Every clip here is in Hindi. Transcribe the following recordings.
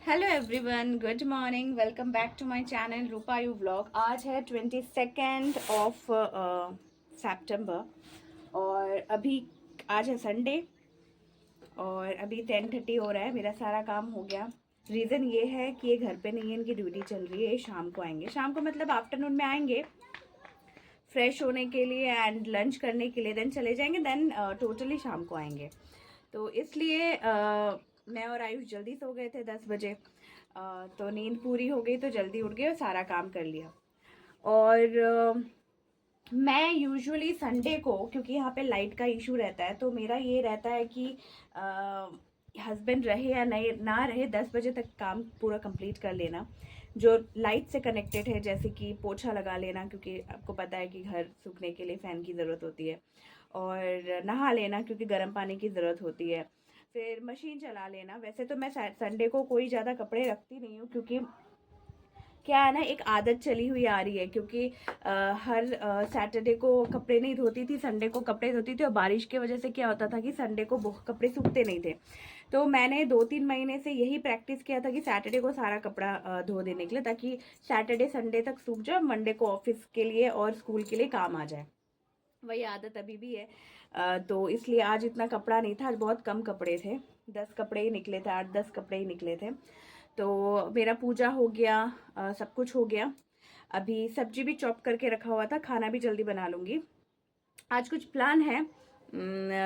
Hello everyone, good morning. Welcome back to my channel Rupa you vlog. आज है 22 ऑफ सितंबर और अभी आज है संडे और अभी 10:30 हो रहा है। मेरा सारा काम हो गया। रीज़न ये है कि ये घर पे नहीं है, इनकी ड्यूटी चल रही है। ये शाम को आएंगे, शाम को मतलब आफ्टरनून में आएंगे फ्रेश होने के लिए एंड लंच करने के लिए, देन चले जाएंगे, देन टोटली शाम को आएंगे। तो इसलिए मैं और आयुष जल्दी सो गए थे 10 बजे। तो नींद पूरी हो गई तो जल्दी उठ गए और सारा काम कर लिया। और मैं यूजुअली संडे को, क्योंकि यहाँ पे लाइट का इशू रहता है, तो मेरा ये रहता है कि हस्बैंड रहे या नहीं ना रहे, 10 बजे तक काम पूरा कंप्लीट कर लेना जो लाइट से कनेक्टेड है, जैसे कि पोछा लगा लेना, क्योंकि आपको पता है कि घर सूखने के लिए फ़ैन की ज़रूरत होती है, और नहा लेना क्योंकि गर्म पानी की ज़रूरत होती है, फिर मशीन चला लेना। वैसे तो मैं संडे को कोई ज़्यादा कपड़े रखती नहीं हूँ, क्योंकि क्या है ना, एक आदत चली हुई आ रही है, क्योंकि हर सैटरडे को कपड़े नहीं धोती थी, संडे को कपड़े धोती थी, और बारिश की वजह से क्या होता था कि संडे को कपड़े सूखते नहीं थे। तो मैंने 2-3 महीने से यही प्रैक्टिस किया था कि सैटरडे को सारा कपड़ा धो देने के लिए, ताकि सैटरडे संडे तक सूख जाए, मंडे को ऑफिस के लिए और स्कूल के लिए काम आ जाए। वही आदत अभी भी है। तो इसलिए आज इतना कपड़ा नहीं था, आज बहुत कम कपड़े थे, 10 कपड़े ही निकले थे, 8-10 कपड़े ही निकले थे। तो मेरा पूजा हो गया, सब कुछ हो गया। अभी सब्जी भी चॉप करके रखा हुआ था, खाना भी जल्दी बना लूँगी। आज कुछ प्लान है।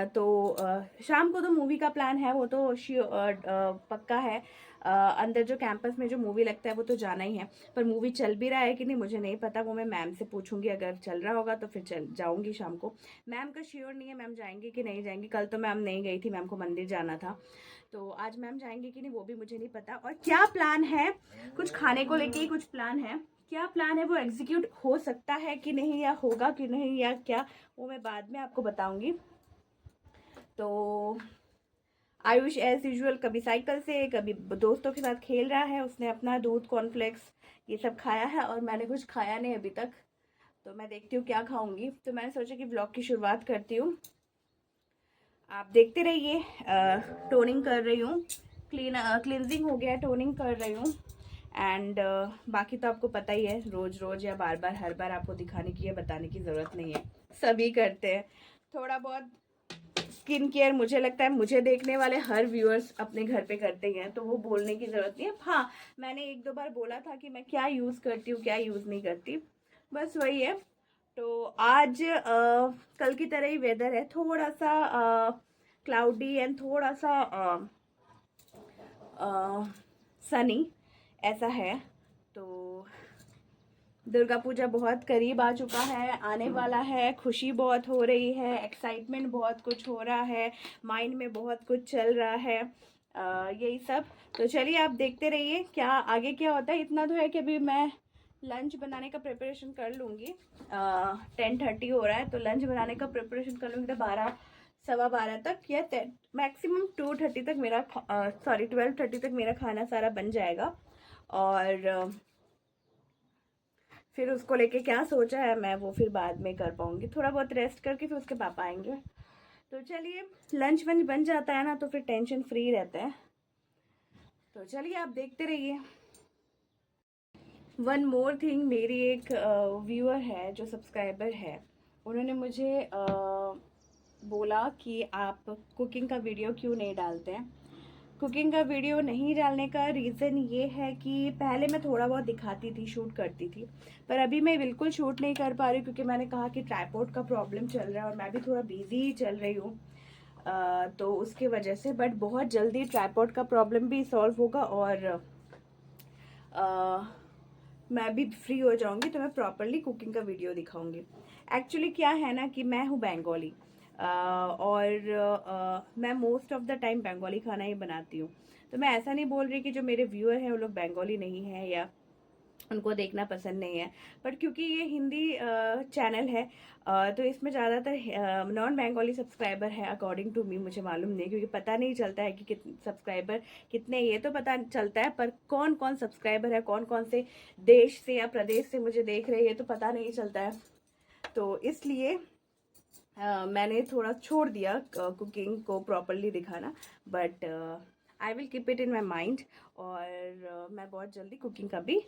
तो शाम को तो मूवी का प्लान है, वो तो पक्का है। अंदर जो कैंपस में जो मूवी लगता है वो तो जाना ही है, पर मूवी चल भी रहा है कि नहीं मुझे नहीं पता, वो मैं मैम से पूछूंगी। अगर चल रहा होगा तो फिर चल जाऊंगी शाम को। मैम का श्योर नहीं है मैम जाएंगी कि नहीं जाएंगी। कल तो मैम नहीं गई थी, मैम को मंदिर जाना था, तो आज मैम जाएंगी कि नहीं वो भी मुझे नहीं पता। और क्या प्लान है, कुछ खाने को लेके ही कुछ प्लान है। क्या प्लान है वो एग्जीक्यूट हो सकता है कि नहीं, या होगा कि नहीं, या क्या, वो मैं बाद में आपको बताऊंगी। तो आयुष एज यूजुअल कभी साइकिल से, कभी दोस्तों के साथ खेल रहा है। उसने अपना दूध कॉर्नफ्लेक्स ये सब खाया है और मैंने कुछ खाया नहीं अभी तक। तो मैं देखती हूँ क्या खाऊंगी। तो मैंने सोचा कि ब्लॉग की शुरुआत करती हूँ, आप देखते रहिए। टोनिंग कर रही हूँ, क्लींजिंग हो गया, टोनिंग कर रही हूँ। एंड बाकी तो आपको पता ही है, रोज रोज या बार बार हर बार आपको दिखाने की या बताने की ज़रूरत नहीं है, सभी करते हैं थोड़ा बहुत। स्किन केयर मुझे लगता है मुझे देखने वाले हर व्यूअर्स अपने घर पे करते ही हैं, तो वो बोलने की ज़रूरत नहीं है। हाँ, मैंने 1-2 बार बोला था कि मैं क्या यूज़ करती हूँ क्या यूज़ नहीं करती, बस वही है। तो आज कल की तरह ही वेदर है, थोड़ा सा क्लाउडी एंड थोड़ा सा सनी ऐसा है। तो दुर्गा पूजा बहुत करीब आ चुका है, आने वाला है, खुशी बहुत हो रही है, एक्साइटमेंट बहुत कुछ हो रहा है, माइंड में बहुत कुछ चल रहा है, यही सब। तो चलिए आप देखते रहिए क्या आगे क्या होता है। इतना तो है कि अभी मैं लंच बनाने का प्रिपरेशन कर लूँगी। 10:30 हो रहा है, तो लंच बनाने का प्रिपरेशन कर लूँगी तो 12 सवा 12 तक, या मैक्सिमम 2:30 तक मेरा 12:30 तक मेरा खाना सारा बन जाएगा। और फिर उसको लेके क्या सोचा है मैं वो फिर बाद में कर पाऊंगी, थोड़ा बहुत रेस्ट करके फिर उसके पापा आएंगे। तो चलिए, लंच वंच बन जाता है ना तो फिर टेंशन फ्री रहता है। तो चलिए आप देखते रहिए। वन मोर थिंग, मेरी एक व्यूअर है जो सब्सक्राइबर है, उन्होंने मुझे बोला कि आप कुकिंग का वीडियो क्यों नहीं डालते हैं। कुकिंग का वीडियो नहीं डालने का रीज़न ये है कि पहले मैं थोड़ा बहुत दिखाती थी, शूट करती थी, पर अभी मैं बिल्कुल शूट नहीं कर पा रही, क्योंकि मैंने कहा कि ट्राइपॉड का प्रॉब्लम चल रहा है और मैं भी थोड़ा बिजी ही चल रही हूँ। तो उसकी वजह से, बट बहुत जल्दी ट्राइपॉड का प्रॉब्लम भी सॉल्व होगा और मैं भी फ्री हो जाऊंगी तो मैं प्रॉपरली कुकिंग का वीडियो दिखाऊंगी। एक्चुअली क्या है ना कि मैं हूँ बंगाली, और मैं most of the time Bengali खाना ही बनाती हूँ। तो मैं ऐसा नहीं बोल रही कि जो मेरे व्यूअर हैं वो लोग बंगाली नहीं हैं या उनको देखना पसंद नहीं है, बट क्योंकि ये हिंदी चैनल है, तो इसमें ज़्यादातर नॉन बंगाली सब्सक्राइबर है अकॉर्डिंग टू मी। मुझे मालूम नहीं, क्योंकि पता नहीं चलता है कि कितने सब्सक्राइबर कितने, ये तो पता चलता है, पर कौन कौन सब्सक्राइबर है, कौन कौन से देश से या प्रदेश से मुझे देख रहे हैं, ये तो पता नहीं चलता है। तो इसलिए मैंने थोड़ा छोड़ दिया कुकिंग को प्रॉपरली दिखाना, but I will keep it in my mind. और मैं बहुत जल्दी कुकिंग का भी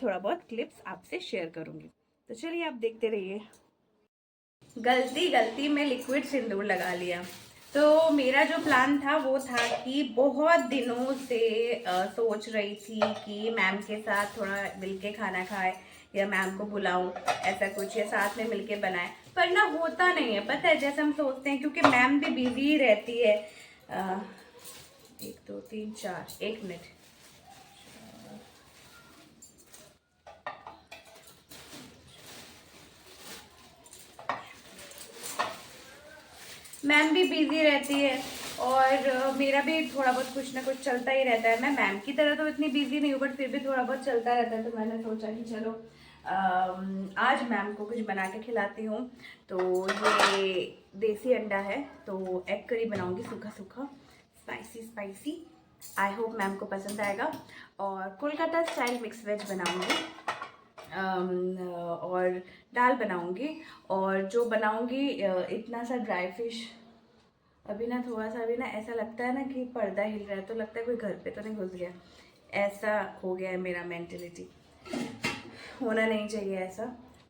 थोड़ा बहुत क्लिप्स आपसे शेयर करूँगी। तो चलिए आप देखते रहिए। गलती में लिक्विड सिंदूर लगा लिया। तो मेरा जो प्लान था वो था कि बहुत दिनों से सोच रही थी कि मैम के साथ थोड़ा मिलके खाना खाए या मैम को बुलाऊं, ऐसा कुछ या साथ में मिलके बनाए, पर ना होता नहीं है, पता है, जैसे हम सोचते हैं, क्योंकि मैम भी बिजी रहती है। 1 2 3 4 1 मिनट। मैम भी बिजी रहती है और मेरा भी थोड़ा बहुत कुछ ना कुछ चलता ही रहता है। मैं मैम की तरह तो इतनी बिजी नहीं हूँ, बट फिर भी थोड़ा बहुत चलता रहता है। तो मैंने सोचा कि चलो आज मैम को कुछ बना के खिलाती हूँ। तो ये देसी अंडा है, तो एग करी बनाऊंगी, सूखा सूखा, spicy spicy. I hope ma'am को पसंद आएगा। और कोलकाता स्टाइल मिक्स वेज बनाऊंगी, और दाल बनाऊंगी। और जो बनाऊंगी इतना सा ड्राई फिश, अभी ना थोड़ा सा, अभी ना ऐसा लगता है ना कि पर्दा हिल रहा है, तो लगता है कोई घर पे तो नहीं घुस गया, ऐसा हो गया है मेरा मेंटेलिटी। होना नहीं चाहिए ऐसा।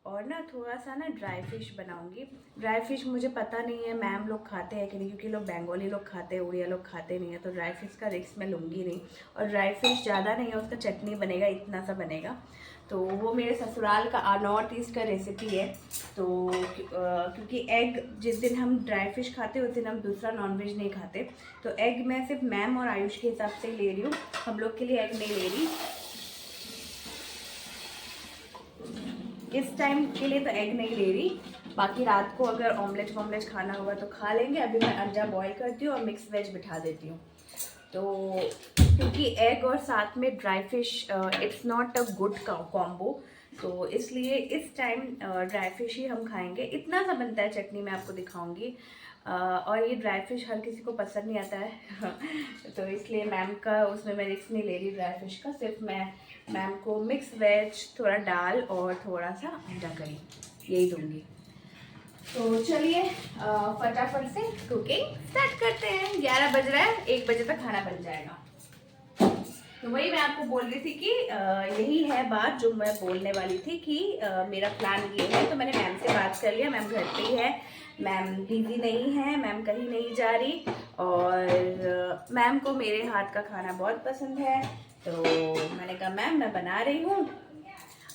और ना थोड़ा सा ना ड्राई फिश बनाऊंगी। ड्राई फिश मुझे पता नहीं है मैम लोग खाते हैं कि नहीं, क्योंकि लोग बंगाली लोग खाते हैं, उड़िया लोग खाते नहीं है, तो ड्राई फिश का रिस्क मैं लूँगी नहीं। और ड्राई फिश ज़्यादा नहीं है, उसका चटनी बनेगा, इतना सा बनेगा। तो वो मेरे ससुराल का नॉर्थ ईस्ट का रेसिपी है। तो क्योंकि एग जिस दिन हम ड्राई फिश खाते उस दिन हम दूसरा नॉनवेज नहीं खाते, तो एग मैं सिर्फ मैम और आयुष के हिसाब से ले रही हूँ, हम लोग के लिए एग नहीं ले रही इस टाइम के लिए, तो एग नहीं ले रही। बाकी रात को अगर ऑमलेट वॉमलेट खाना होगा तो खा लेंगे। अभी मैं अंडा बॉईल करती हूँ और मिक्स वेज बिठा देती हूँ। तो क्योंकि एग और साथ में dry fish it's not a good combo, तो इसलिए इस टाइम ड्राई फिश ही हम खाएंगे। इतना सा बनता है चटनी, मैं आपको दिखाऊंगी। और ये ड्राई फिश हर किसी को पसंद नहीं आता है तो इसलिए मैम का उसमें मैं रिस्क नहीं ले रही ड्राई फिश का। सिर्फ मैं मैम को मिक्स वेज, थोड़ा दाल और थोड़ा सा अंडा करी, यही दूंगी। तो चलिए फटाफट से कुकिंग स्टार्ट करते हैं। 11 बज रहा है, 1 बजे तक खाना बन जाएगा। तो वही मैं आपको बोल रही थी कि यही है बात जो मैं बोलने वाली थी कि मेरा प्लान ये है। तो मैंने मैम से बात कर लिया, मैम घर पे ही है, मैम बिजी नहीं है, मैम कहीं नहीं जा रही। और मैम को मेरे हाथ का खाना बहुत पसंद है। तो मैंने कहा मैम मैं बना रही हूँ,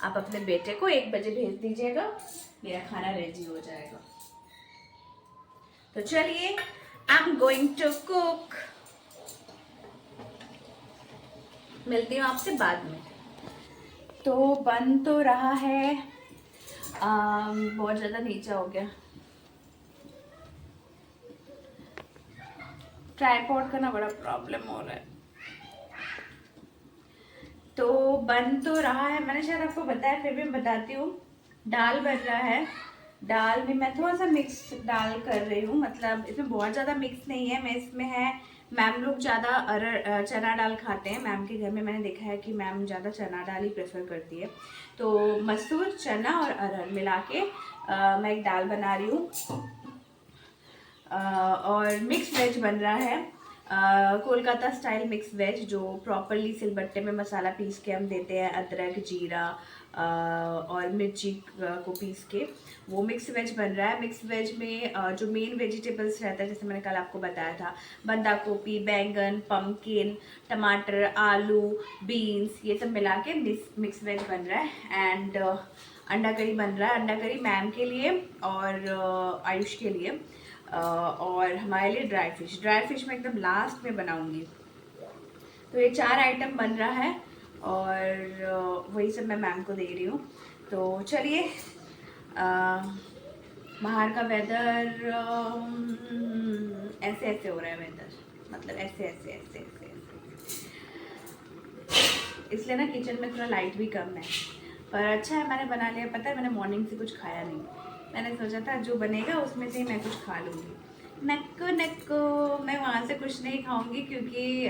आप अपने बेटे को 1 बजे भेज दीजिएगा, मेरा खाना रेडी हो जाएगा। तो चलिए, I am going to cook. मिलती हूँ आपसे बाद में। तो बन तो रहा है, बहुत ज़्यादा नीचा हो गया, ट्राइपॉड का ना बड़ा प्रॉब्लम हो रहा है। तो बन तो रहा है, मैंने शायद आपको बताया, फिर भी बताती हूँ। दाल बन रहा है, दाल में मैं थोड़ा सा मिक्स दाल कर रही हूँ, मतलब इसमें बहुत ज़्यादा मिक्स नहीं है। मैं इसमें है, मैम लोग ज़्यादा अरहर चना दाल खाते हैं, मैम के घर में मैंने देखा है कि मैम ज़्यादा चना दाल ही प्रेफर करती है। तो मसूर, चना और अरहर मिला के मैं एक दाल बना रही हूँ। और मिक्स वेज बन रहा है, कोलकाता स्टाइल मिक्स वेज, जो प्रॉपरली सिलबट्टे में मसाला पीस के हम देते हैं, अदरक, जीरा और मिर्ची को पीस के, वो मिक्स वेज बन रहा है। मिक्स वेज में जो मेन वेजिटेबल्स रहता है, जैसे मैंने कल आपको बताया था, बंदा गोभी, बैंगन, पम्पकिन, टमाटर, आलू, बीन्स, ये सब मिला के मिक्स वेज बन रहा है। एंड अंडा करी बन रहा है, अंडा करी मैम के लिए और आयुष के लिए। और हमारे लिए ड्राई फिश मैं एकदम लास्ट में बनाऊंगी। तो ये 4 आइटम बन रहा है और वही सब मैं मैम को दे रही हूँ। तो चलिए, बाहर का वेदर ऐसे ऐसे हो रहा है, वेदर मतलब ऐसे ऐसे ऐसे ऐसे ऐसे, इसलिए ना किचन में थोड़ा लाइट भी कम है, पर अच्छा है मैंने बना लिया। पता है मैंने मॉर्निंग से कुछ खाया नहीं, मैंने सोचा था जो बनेगा उसमें से ही मैं कुछ खा लूँगी। नक्को नक्को, मैं वहाँ से कुछ नहीं खाऊंगी, क्योंकि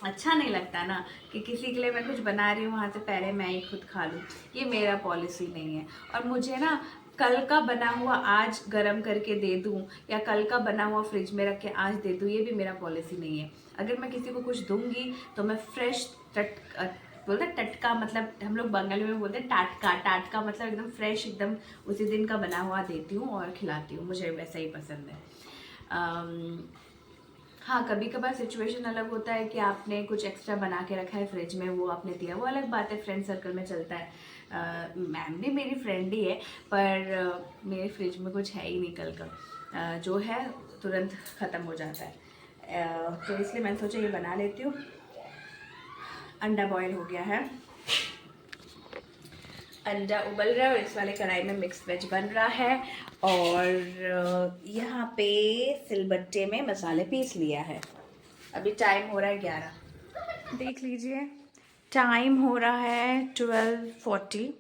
अच्छा नहीं लगता ना कि किसी के लिए मैं कुछ बना रही हूँ, वहाँ से पहले मैं ही खुद खा लूँ, ये मेरा पॉलिसी नहीं है। और मुझे ना कल का बना हुआ आज गरम करके दे दूं या कल का बना हुआ फ्रिज में रख के आज दे दूं, ये भी मेरा पॉलिसी नहीं है। अगर मैं किसी को कुछ दूंगी तो मैं फ्रेश बोलते हैं टटका, मतलब हम लोग बंगाली में बोलते हैं टाटका, टाटका मतलब एकदम फ्रेश, एकदम उसी दिन का बना हुआ देती हूँ और खिलाती हूँ, मुझे वैसा ही पसंद है। हाँ, कभी कभार सिचुएशन अलग होता है कि आपने कुछ एक्स्ट्रा बना के रखा है फ्रिज में, वो आपने दिया, वो अलग बात है, फ्रेंड सर्कल में चलता है। मैम भी मेरी फ्रेंड ही है, पर मेरे फ्रिज में कुछ है ही नहीं कल का। जो है तुरंत ख़त्म हो जाता है। तो इसलिए मैंने सोचा ये बना लेती हूँ। अंडा बॉयल हो गया है, अंडा उबल रहा है और इस वाले कढ़ाई में मिक्स वेज बन रहा है। और यहाँ पे सिलबट्टे में मसाले पीस लिया है। अभी टाइम हो रहा है 11, देख लीजिए टाइम हो रहा है 12:40।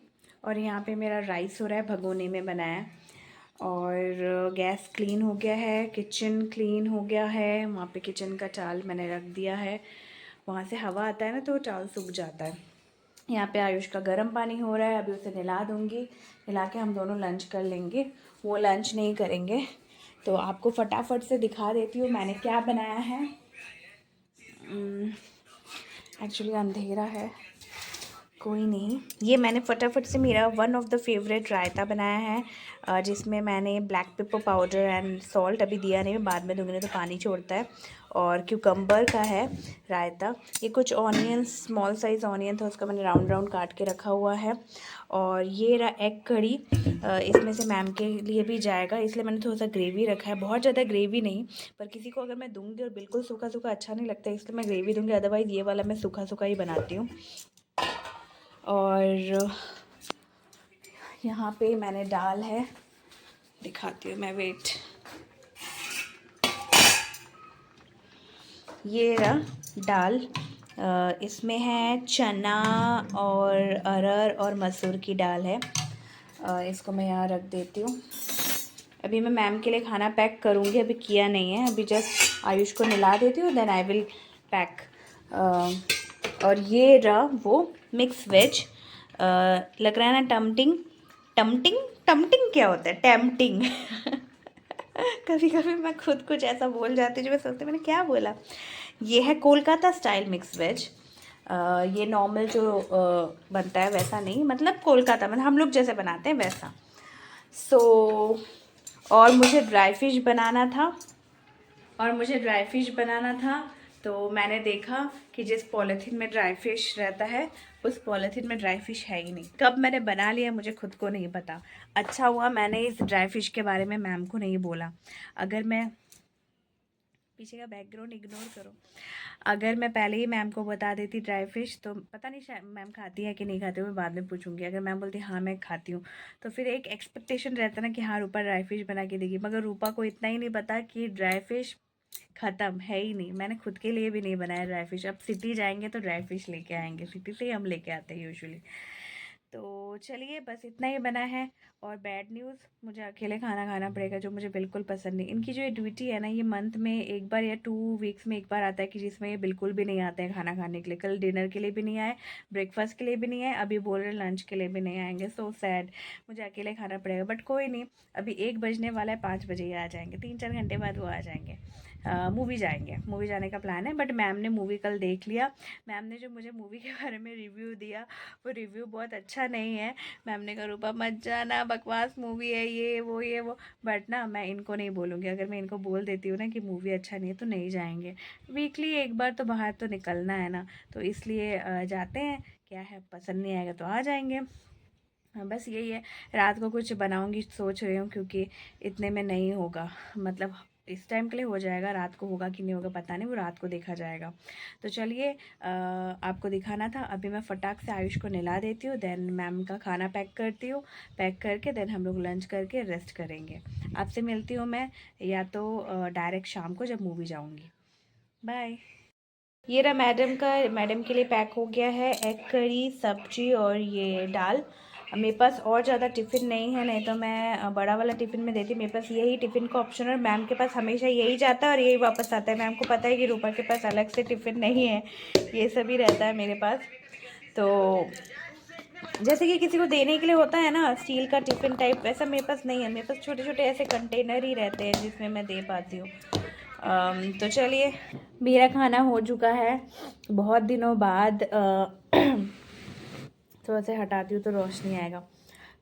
और यहाँ पे मेरा राइस हो रहा है, भगोने में बनाया। और गैस क्लीन हो गया है, किचन क्लीन हो गया है। वहाँ पे किचन का चावल मैंने रख दिया है, वहाँ से हवा आता है ना तो चावल सूख जाता है। यहाँ पे आयुष का गर्म पानी हो रहा है, अभी उसे नहला दूँगी, नहला के हम दोनों लंच कर लेंगे। वो लंच नहीं करेंगे, तो आपको फटाफट से दिखा देती हूँ मैंने क्या बनाया है। एक्चुअली अंधेरा है, कोई नहीं। ये मैंने फटाफट से मेरा वन ऑफ द फेवरेट रायता बनाया है, जिसमें मैंने black pepper powder and salt अभी दिया नहीं, मैं बाद में दूँगी नहीं तो पानी छोड़ता है। और क्यूकम्बर का है रायता। ये कुछ ऑनियन, स्मॉल साइज़ ऑनियन था, उसका मैंने राउंड राउंड काट के रखा हुआ है। और ये रहा एग कड़ी, इसमें से मैम के लिए भी जाएगा, इसलिए मैंने थोड़ा सा ग्रेवी रखा है, बहुत ज़्यादा ग्रेवी नहीं। पर किसी को अगर मैं दूँगी और बिल्कुल सूखा सूखा अच्छा नहीं लगता, इसलिए मैं ग्रेवी दूँगी, अदरवाइज़ ये वाला मैं सूखा सूखा ही बनाती हूँ। और यहाँ पे मैंने दाल है, दिखाती हूँ मैं, वेट, ये रहा दाल। इसमें है चना और अरहर और मसूर की दाल है। इसको मैं यहाँ रख देती हूँ। अभी मैं मैम के लिए खाना पैक करूँगी, अभी किया नहीं है, अभी जस्ट आयुष को नहला देती हूँ, देन आई विल पैक। और ये रहा वो मिक्स वेज। लग रहा है ना टम्टिंग, टम्टिंग, टम्टिंग क्या होता है, टैम्टिंग कभी कभी मैं खुद कुछ ऐसा बोल जाती हूँ जो मैं सोचती मैंने क्या बोला। ये है कोलकाता स्टाइल मिक्स वेज। ये नॉर्मल जो बनता है वैसा नहीं, मतलब कोलकाता मतलब हम लोग जैसे बनाते हैं वैसा। और मुझे ड्राई फिश बनाना था, तो मैंने देखा कि जिस पॉलीथीन में ड्राई फिश रहता है उस पॉलीथीन में ड्राई फिश है ही नहीं। कब मैंने बना लिया मुझे खुद को नहीं पता। अच्छा हुआ मैंने इस ड्राई फिश के बारे में मैम को नहीं बोला। अगर मैं, पीछे का बैकग्राउंड इग्नोर करो, अगर मैं पहले ही मैम को बता देती ड्राई फिश, तो पता नहीं शायद मैम खाती है कि नहीं खाती, मैं बाद में पूछूंगी। अगर मैम बोलती हाँ मैं खाती हूँ, तो फिर एक एक्सपेक्टेशन रहता ना कि हाँ रूपा ड्राई फिश बना के देगी, मगर रूपा को इतना ही नहीं पता कि ड्राई फिश ख़त्म है ही नहीं। मैंने खुद के लिए भी नहीं बनाया ड्राई फिश। अब सिटी जाएंगे तो ड्राई फिश लेके आएंगे, सिटी से ही हम लेके आते हैं यूजुअली। तो चलिए बस इतना ही बना है। और बैड न्यूज़, मुझे अकेले खाना खाना पड़ेगा, जो मुझे बिल्कुल पसंद नहीं। इनकी जो ये ड्यूटी है ना, ये मंथ में एक बार या 2 वीक्स में एक बार आता है कि जिसमें ये बिल्कुल भी नहीं आते हैं खाना खाने के लिए। कल डिनर के लिए भी नहीं आए, ब्रेकफास्ट के लिए भी नहीं आए, अभी बोल रहे लंच के लिए भी नहीं आएंगे। सो सैड, मुझे अकेले खाना पड़ेगा, बट कोई नहीं। अभी 1 बजने वाला है, 5 बजे ही आ जाएंगे, 3-4 घंटे बाद वो आ जाएंगे। मूवी जाएंगे, मूवी जाने का प्लान है। बट मैम ने मूवी कल देख लिया। मैम ने जो मुझे मूवी के बारे में रिव्यू दिया, वो रिव्यू बहुत अच्छा नहीं है। मैम ने कहा रूपा मत जाना, बकवास मूवी है, ये वो। बट ना मैं इनको नहीं बोलूँगी, अगर मैं इनको बोल देती हूँ ना कि मूवी अच्छा नहीं है तो नहीं जाएंगे। वीकली एक बार तो बाहर तो निकलना है ना, तो इसलिए जाते हैं। क्या है, पसंद नहीं आएगा तो आ जाएंगे। हाँ, बस यही है। रात को कुछ बनाऊंगी सोच रही हूँ, क्योंकि इतने में नहीं होगा, मतलब इस टाइम के लिए हो जाएगा, रात को होगा कि नहीं होगा पता नहीं, वो रात को देखा जाएगा। तो चलिए, आपको दिखाना था। अभी मैं फटाक से आयुष को नहला देती हूँ, देन मैम का खाना पैक करती हूँ, पैक करके देन हम लोग लंच करके रेस्ट करेंगे। आपसे मिलती हूँ मैं या तो डायरेक्ट शाम को जब मूवी जाऊँगी। बाय। ये रहा मैडम के लिए पैक हो गया है एग करी, सब्जी और ये दाल। मेरे पास और ज़्यादा टिफ़िन नहीं है, नहीं तो मैं बड़ा वाला टिफ़िन में देती। मेरे पास यही टिफ़िन का ऑप्शन है, और मैम के पास हमेशा यही जाता है और यही वापस आता है। मैम को पता है कि रूपा के पास अलग से टिफ़िन नहीं है, ये सभी रहता है मेरे पास। तो जैसे कि किसी को देने के लिए होता है ना स्टील का टिफ़िन टाइप, वैसा मेरे पास नहीं है। मेरे पास छोटे छोटे ऐसे कंटेनर ही रहते हैं जिसमें मैं दे पाती हूँ। तो चलिए, मेरा खाना हो चुका है बहुत दिनों बाद। थोड़ा सा हटाती हूँ तो रोशनी आएगा।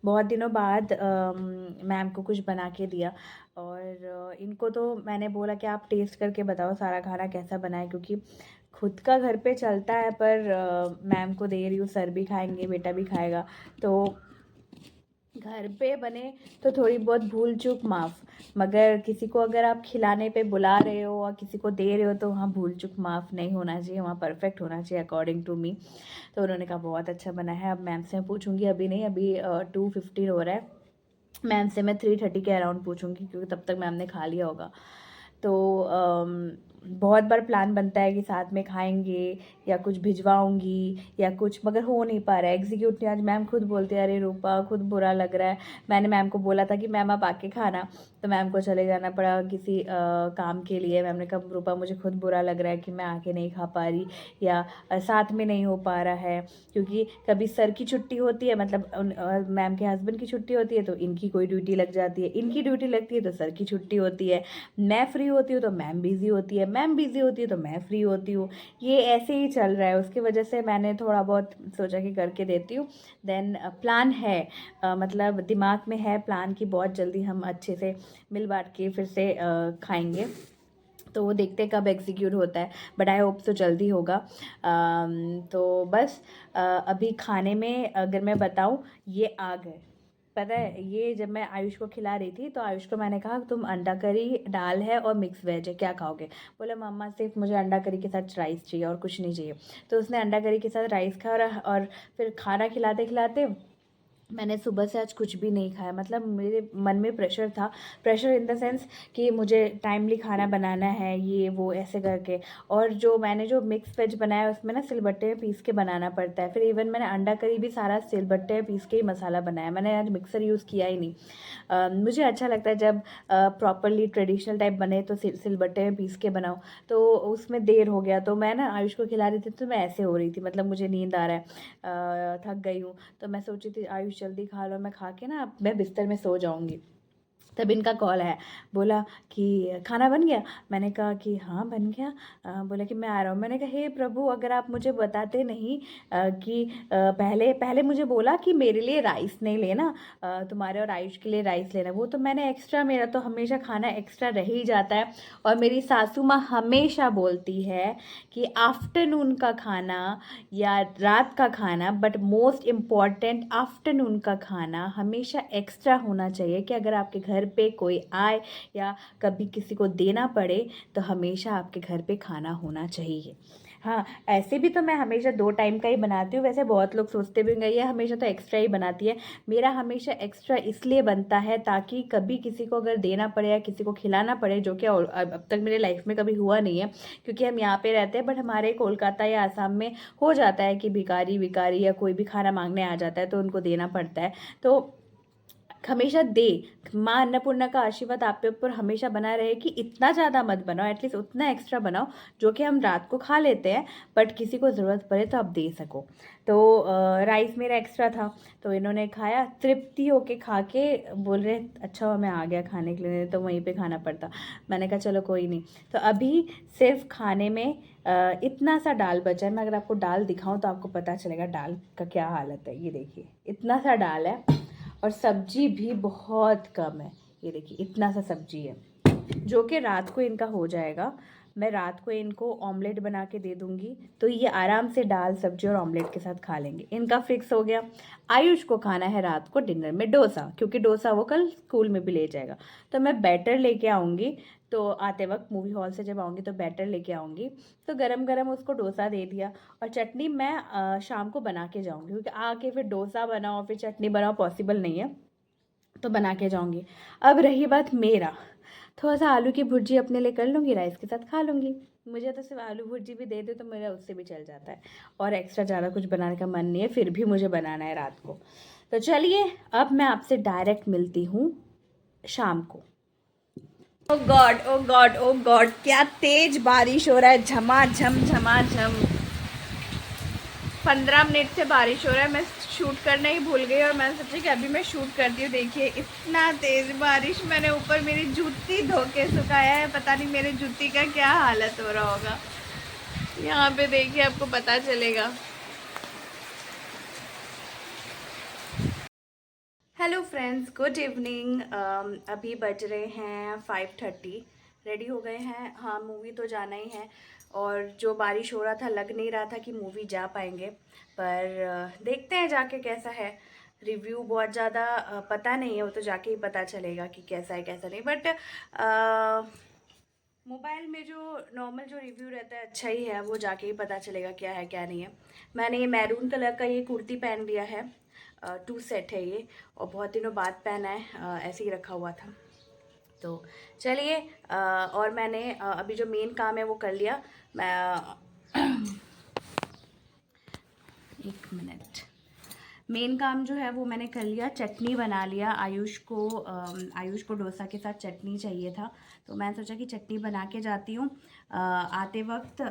बहुत दिनों बाद मैम को कुछ बना के दिया, और इनको तो मैंने बोला कि आप टेस्ट करके बताओ सारा खाना कैसा बना है, क्योंकि खुद का घर पे चलता है, पर मैम को दे रही हूँ, सर भी खाएंगे, बेटा भी खाएगा, तो घर पे बने तो थोड़ी बहुत भूल चूक माफ़, मगर किसी को अगर आप खिलाने पे बुला रहे हो और किसी को दे रहे हो तो वहाँ भूल चूक माफ़ नहीं होना चाहिए, वहाँ परफेक्ट होना चाहिए अकॉर्डिंग टू मी। तो उन्होंने कहा बहुत अच्छा बना है। अब मैम से मैं पूछूंगी, अभी नहीं, अभी 2:15 हो रहा है। मैम से मैं 3:30 के अराउंड पूछूंगी, क्योंकि तब तक मैम ने खा लिया होगा। तो बहुत बार प्लान बनता है कि साथ में खाएंगे या कुछ भिजवाऊंगी या कुछ, मगर हो नहीं पा रहा है एग्जीक्यूट नहीं। आज मैम खुद बोलते हैं, अरे रूपा खुद बुरा लग रहा है। मैंने मैम को बोला था कि मैम आप आके खाना, तो मैम को चले जाना पड़ा किसी काम के लिए। मैम ने कहा रूपा मुझे खुद बुरा लग रहा है कि मैं आके नहीं खा पा रही, या साथ में नहीं हो पा रहा है, क्योंकि कभी सर की छुट्टी होती है, मतलब मैम के हस्बैंड की छुट्टी होती है तो इनकी कोई ड्यूटी लग जाती है, इनकी ड्यूटी लगती है तो सर की छुट्टी होती है, मैं फ्री होती हूँ तो मैम बिज़ी होती है, मैम बिज़ी होती है तो मैं फ्री होती हूँ। ये ऐसे ही चल रहा है, उसकी वजह से मैंने थोड़ा बहुत सोचा कि करके देती हूँ। देन प्लान है, मतलब दिमाग में है प्लान कि बहुत जल्दी हम अच्छे से मिल बांट के फिर से खाएंगे। तो वो देखते कब एग्जीक्यूट होता है, बट आई होप तो जल्दी होगा। तो बस अभी खाने में अगर मैं बताऊँ, ये आ गए, पता है, ये जब मैं आयुष को खिला रही थी तो आयुष को मैंने कहा तुम अंडा करी दाल है और मिक्स वेज है, क्या खाओगे? बोला मम्मा सिर्फ मुझे अंडा करी के साथ राइस चाहिए और कुछ नहीं चाहिए। तो उसने अंडा करी के साथ राइस खाया, और फिर खाना खिलाते खिलाते मैंने सुबह से आज कुछ भी नहीं खाया। मतलब मेरे मन में प्रेशर था, प्रेशर इन द सेंस कि मुझे टाइमली खाना बनाना है, ये वो ऐसे करके। और जो मैंने जो मिक्स वेज बनाया उसमें ना सिलबट्टे में पीस के बनाना पड़ता है। फिर इवन मैंने अंडा करी भी सारा सिलबट्टे में पीस के ही मसाला बनाया, मैंने आज मिक्सर यूज़ किया ही नहीं। मुझे अच्छा लगता है जब प्रॉपरली ट्रेडिशनल टाइप बने तो सिलबट्टे में पीस के बनाओ। तो उसमें देर हो गया, तो मैं ना आयुष को खिला रही थी तो मैं ऐसे हो रही थी, मतलब मुझे नींद आ रहा है, थक गई हूँ। तो मैं सोची थी आयुष जल्दी खा लो, मैं खा के ना अब मैं बिस्तर में सो जाऊँगी। तब इनका कॉल आया, बोला कि खाना बन गया? मैंने कहा कि हाँ बन गया। बोला कि मैं आ रहा हूँ। मैंने कहा हे प्रभु, अगर आप मुझे बताते नहीं कि पहले पहले मुझे बोला कि मेरे लिए राइस नहीं लेना, तुम्हारे और आयुष के लिए राइस लेना, वो तो मैंने एक्स्ट्रा, मेरा तो हमेशा खाना एक्स्ट्रा रह ही जाता है। और मेरी सासू माँ हमेशा बोलती है कि आफ्टरनून का खाना या रात का खाना, बट मोस्ट इम्पॉर्टेंट आफ्टरनून का खाना हमेशा एक्स्ट्रा होना चाहिए, कि अगर आपके घर पे कोई आए या कभी किसी को देना पड़े तो हमेशा आपके घर पे खाना होना चाहिए। हाँ, ऐसे भी तो मैं हमेशा 2 टाइम का ही बनाती हूँ, वैसे बहुत लोग सोचते भी होंगे ये हमेशा तो एक्स्ट्रा ही बनाती है। मेरा हमेशा एक्स्ट्रा इसलिए बनता है ताकि कभी किसी को अगर देना पड़े या किसी को खिलाना पड़े, जो कि अब तक मेरे लाइफ में कभी हुआ नहीं है, क्योंकि हम यहाँ पे रहते हैं, बट हमारे कोलकाता या आसाम में हो जाता है कि भिखारी विकारी या कोई भी खाना मांगने आ जाता है तो उनको देना पड़ता है। तो हमेशा दे, माँ अन्नपूर्णा का आशीर्वाद आप पे ऊपर हमेशा बना रहे कि इतना ज़्यादा मत बनाओ, एटलीस्ट उतना एक्स्ट्रा बनाओ जो कि हम रात को खा लेते हैं, बट किसी को ज़रूरत पड़े तो आप दे सको। तो राइस मेरा एक्स्ट्रा था, तो इन्होंने खाया, तृप्ति होके खा के बोल रहे अच्छा हुआ मैं आ गया खाने के लिए, तो वहीं पे खाना पड़ता। मैंने कहा चलो कोई नहीं। तो अभी सिर्फ खाने में इतना सा दाल बचा है। मैं अगर आपको दाल दिखाऊं तो आपको पता चलेगा दाल का क्या हालत है। ये देखिए इतना सा दाल है, और सब्जी भी बहुत कम है। ये देखिए इतना सा सब्जी है, जो कि रात को इनका हो जाएगा। मैं रात को इनको ऑमलेट बना के दे दूंगी, तो ये आराम से दाल सब्जी और ऑमलेट के साथ खा लेंगे। इनका फिक्स हो गया। आयुष को खाना है रात को डिनर में डोसा, क्योंकि डोसा वो कल स्कूल में भी ले जाएगा। तो मैं बैटर लेके आऊँगी, तो आते वक्त मूवी हॉल से जब आऊँगी तो बैटर लेके आऊँगी, तो गरम गरम उसको डोसा दे दिया। और चटनी मैं शाम को बना के जाऊँगी, क्योंकि आके फिर डोसा बनाओ फिर चटनी बनाओ पॉसिबल नहीं है, तो बना के जाऊँगी। अब रही बात मेरा, थोड़ा सा आलू की भुर्जी अपने लिए कर लूँगी, राइस के साथ खा लूँगी। मुझे तो सिर्फ आलू भुर्जी भी दे दो तो मेरा उससे भी चल जाता है, और एक्स्ट्रा ज़्यादा कुछ बनाने का मन नहीं है, फिर भी मुझे बनाना है रात को। तो चलिए अब मैं आपसे डायरेक्ट मिलती हूँ शाम को। ओ गॉड ओ गॉड ओ गॉड, क्या तेज बारिश हो रहा है, झमाझम झमाझम। 15 मिनट से बारिश हो रहा है, मैं शूट करना ही भूल गई और मैंने सोचा कि अभी मैं शूट करती हूँ। देखिए इतना तेज़ बारिश, मैंने ऊपर मेरी जूती धो के सुखाया है, पता नहीं मेरे जूती का क्या हालत हो रहा होगा। यहाँ पे देखिए आपको पता चलेगा। Hello friends, good evening. अभी बज रहे हैं 5:30। रेडी हो गए हैं। हाँ, मूवी तो जाना ही है और जो बारिश हो रहा था लग नहीं रहा था कि मूवी जा पाएंगे, पर देखते हैं जाके कैसा है। रिव्यू बहुत ज़्यादा पता नहीं है, वो तो जाके ही पता चलेगा कि कैसा है कैसा नहीं। बट मोबाइल में जो नॉर्मल जो रिव्यू रहता है अच्छा ही है, वो जाके ही पता चलेगा क्या है क्या नहीं है। मैंने ये मैरून कलर का ये कुर्ती पहन लिया है, 2 सेट है ये, और बहुत दिनों बाद पहना है, ऐसे ही रखा हुआ था। तो चलिए, और मैंने अभी जो मेन काम है वो कर लिया। मैं 1 मिनट, मेन काम जो है वो मैंने कर लिया। चटनी बना लिया। आयुष को डोसा के साथ चटनी चाहिए था, तो मैं सोचा कि चटनी बना के जाती हूँ। आते वक्त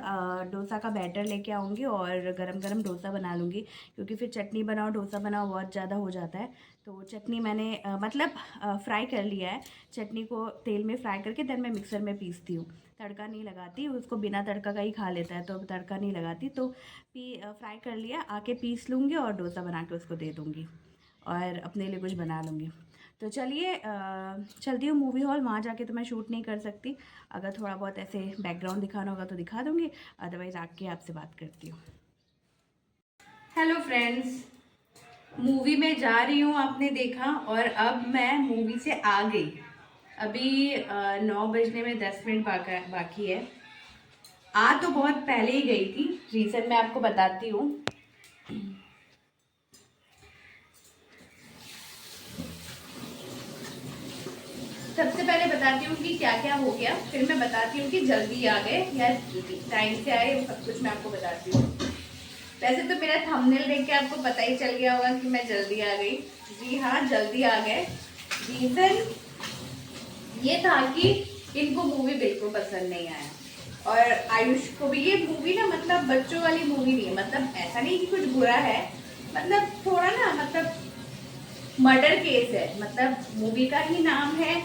डोसा का बैटर लेके आऊँगी और गरम गरम डोसा बना लूँगी, क्योंकि फिर चटनी बनाओ डोसा बनाओ बहुत ज़्यादा हो जाता है। तो चटनी मैंने फ्राई कर लिया है। चटनी को तेल में फ्राई करके देन मैं मिक्सर में पीसती हूँ, तड़का नहीं लगाती। उसको बिना तड़का का ही खा लेता है, तो तड़का नहीं लगाती। तो फ्राई कर लिया, आके पीस लूँगी और डोसा बना के उसको दे दूँगी और अपने लिए कुछ बना लूँगी। तो चलिए, चलती हूँ मूवी हॉल। वहाँ जाके तो मैं शूट नहीं कर सकती, अगर थोड़ा बहुत ऐसे बैकग्राउंड दिखाना होगा तो दिखा दूँगी, अदरवाइज़ आके आपसे बात करती हूँ। हेलो फ्रेंड्स, मूवी में जा रही हूँ, आपने देखा, और अब मैं मूवी से आ गई। अभी 9 बजने में 10 मिनट बाकी है। आ तो बहुत पहले ही गई थी, रीज़न मैं आपको बताती हूँ। सबसे पहले बताती हूँ कि क्या क्या हो गया, फिर मैं बताती हूँ कि जल्दी आ गए या टाइम से आए, सब कुछ मैं आपको बताती हूँ। वैसे तो मेरा थंबनेल देख के आपको पता ही चल गया होगा कि मैं जल्दी आ गई। जी हाँ, जल्दी आ गए। रीज़न ये था कि इनको मूवी बिल्कुल पसंद नहीं आया, और आयुष को भी। ये मूवी ना मतलब बच्चों वाली मूवी नहीं है, मतलब ऐसा नहीं कि कुछ बुरा है, मतलब थोड़ा ना, मतलब मर्डर केस है। मतलब मूवी का ही नाम है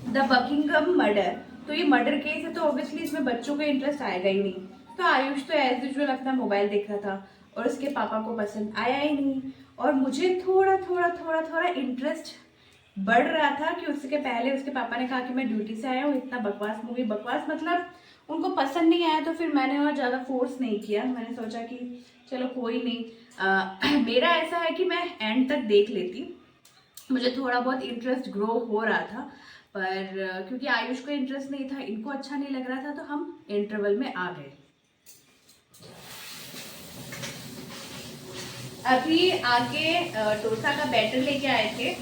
द बकिंगम मर्डर, तो ये मर्डर केस है, तो ऑब्वियसली इसमें बच्चों का इंटरेस्ट आएगा ही नहीं। तो आयुष तो एज यूजुअल अपना मोबाइल देख रहा था और उसके पापा को पसंद आया ही नहीं, और मुझे थोड़ा थोड़ा थोड़ा थोड़ा इंटरेस्ट बढ़ रहा था कि उसके पहले उसके पापा ने कहा कि मैं ड्यूटी से आया हूँ, इतना बकवास मूवी, बकवास मतलब उनको पसंद नहीं आया, तो फिर मैंने और ज़्यादा फोर्स नहीं किया। मैंने सोचा कि चलो कोई नहीं। मेरा ऐसा है कि मैं एंड तक देख लेती, मुझे थोड़ा बहुत इंटरेस्ट ग्रो हो रहा था, पर क्योंकि आयुष को इंटरेस्ट नहीं था, इनको अच्छा नहीं लग रहा था, तो हम इंटरवल में आ गए। अभी आके डोसा का बैटर लेके आए थे,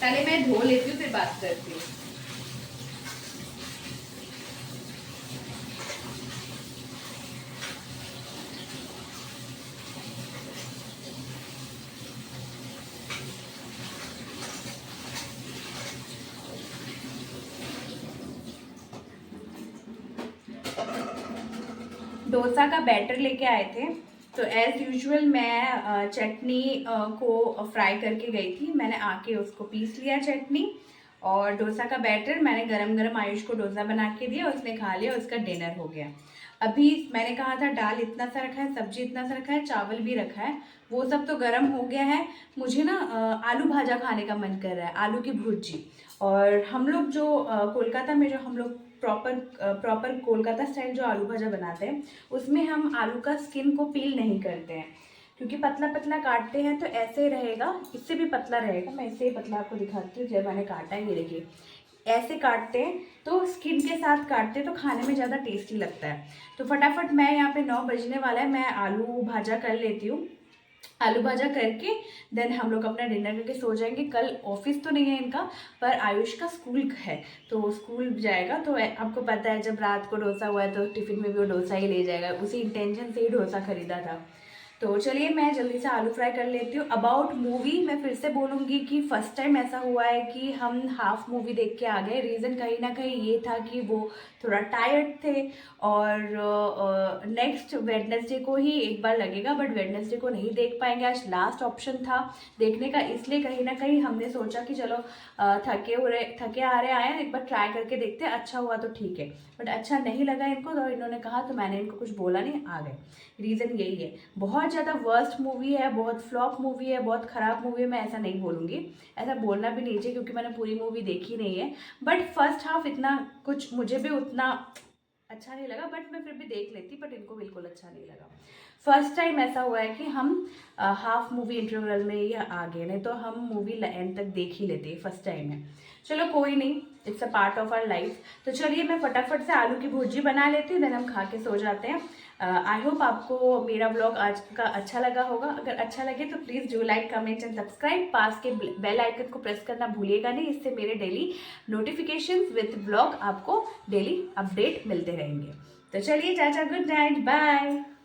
पहले मैं धो लेती हूँ फिर बात करती हूँ। डोसा का बैटर लेके आए थे, तो एज़ यूजुअल मैं चटनी को फ्राई करके गई थी। मैंने आके उसको पीस लिया चटनी, और डोसा का बैटर मैंने गरम गरम आयुष को डोसा बना के दिया, उसने खा लिया, उसका डिनर हो गया। अभी मैंने कहा था दाल इतना सा रखा है, सब्जी इतना सा रखा है, चावल भी रखा है, वो सब तो गर्म हो गया है। मुझे ना आलू भाजा खाने का मन कर रहा है, आलू की भुर्जी। और हम लोग जो कोलकाता में जो हम लोग प्रॉपर कोलकाता स्टाइल जो आलू भाजा बनाते हैं, उसमें हम आलू का स्किन को पील नहीं करते हैं, क्योंकि पतला पतला काटते हैं तो ऐसे रहेगा, इससे भी पतला रहेगा। मैं इससे ही पतला आपको दिखाती हूँ, जब मैंने काटा है, ये देखिए ऐसे काटते हैं, तो स्किन के साथ काटते हैं तो खाने में ज़्यादा टेस्टी लगता है। तो फटाफट मैं यहाँ पे 9 बजने वाला है, मैं आलू भाजा कर लेती हूँ। आलू भाजा करके देन हम लोग अपना डिनर करके सो जाएंगे। कल ऑफिस तो नहीं है इनका, पर आयुष का स्कूल है, तो स्कूल जाएगा। तो आपको पता है जब रात को डोसा हुआ है तो टिफ़िन में भी वो डोसा ही ले जाएगा, उसी इंटेंशन से ही डोसा खरीदा था। तो चलिए मैं जल्दी से आलू फ्राई कर लेती हूँ। अबाउट मूवी मैं फिर से बोलूँगी कि फर्स्ट टाइम ऐसा हुआ है कि हम हाफ मूवी देख के आ गए। रीज़न कहीं ना कहीं ये था कि वो थोड़ा टायर्ड थे और नेक्स्ट वेडनेसडे को ही एक बार लगेगा, बट वेडनेसडे को नहीं देख पाएंगे। आज लास्ट ऑप्शन था देखने का, इसलिए कहीं ना कहीं हमने सोचा कि चलो थके आ रहे आए हैं, एक बार ट्राई करके देखते हैं, अच्छा हुआ तो ठीक है। बट अच्छा नहीं लगा इनको तो इन्होंने कहा, तो मैंने इनको कुछ बोला नहीं, आ गए। रीज़न यही है। बहुत ज़्यादा वर्स्ट मूवी है, बहुत फ्लॉप मूवी है, बहुत ख़राब मूवी है, मैं ऐसा नहीं बोलूँगी, ऐसा बोलना भी नहीं चाहिए क्योंकि मैंने पूरी मूवी देखी नहीं है। बट फर्स्ट हाफ इतना कुछ मुझे भी उतना अच्छा नहीं लगा, बट मैं फिर भी देख लेती, बट इनको बिल्कुल अच्छा नहीं लगा। फर्स्ट टाइम ऐसा हुआ है कि हम हाफ मूवी इंटरवल में ही आ गए, नहीं तो हम मूवी एंड तक देख ही लेते, फर्स्ट टाइम है। चलो कोई नहीं, it's a part of our life. तो चलिए मैं फटाफट से आलू की भुर्जी बना लेती हूँ, देन हम खा के सो जाते हैं। आई होप आपको मेरा ब्लॉग आज का अच्छा लगा होगा। अगर अच्छा लगे तो please do like, comment and subscribe. पास के बेल आइकन को प्रेस करना भूलिएगा नहीं, इससे मेरे डेली नोटिफिकेशंस विद ब्लॉग आपको डेली अपडेट मिलते रहेंगे। तो चलिए चाचा, गुड नाइट, बाय।